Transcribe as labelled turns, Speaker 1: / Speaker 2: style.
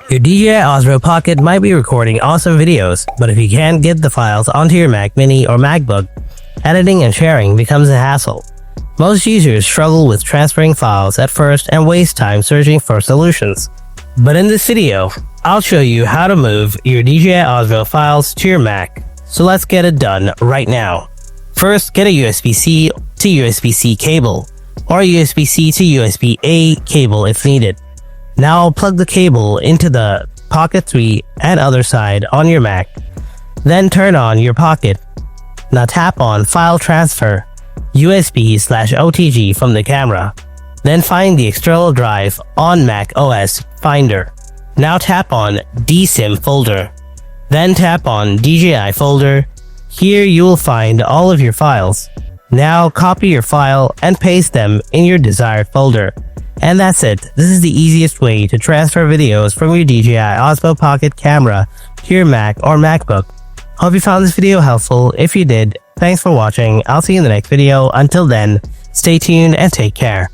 Speaker 1: Your DJI Osmo Pocket might be recording awesome videos, but if you can't get the files onto your Mac Mini or MacBook, editing and sharing becomes a hassle. Most users struggle with transferring files at first and waste time searching for solutions. But in this video, I'll show you how to move your DJI Osmo files to your Mac. So let's get it done right now. First, get a USB-C to USB-C cable, or USB-C to USB-A cable if needed. Now plug the cable into the Pocket 3 and other side on your Mac. Then turn on your Pocket. Now tap on File Transfer, USB/OTG from the camera. Then find the external drive on Mac OS Finder. Now tap on DSIM folder. Then tap on DJI folder. Here you will find all of your files. Now copy your file and paste them in your desired folder. And that's it. This is the easiest way to transfer videos from your DJI Osmo Pocket camera to your Mac or MacBook. Hope you found this video helpful. If you did, thanks for watching. I'll see you in the next video. Until then, stay tuned and take care.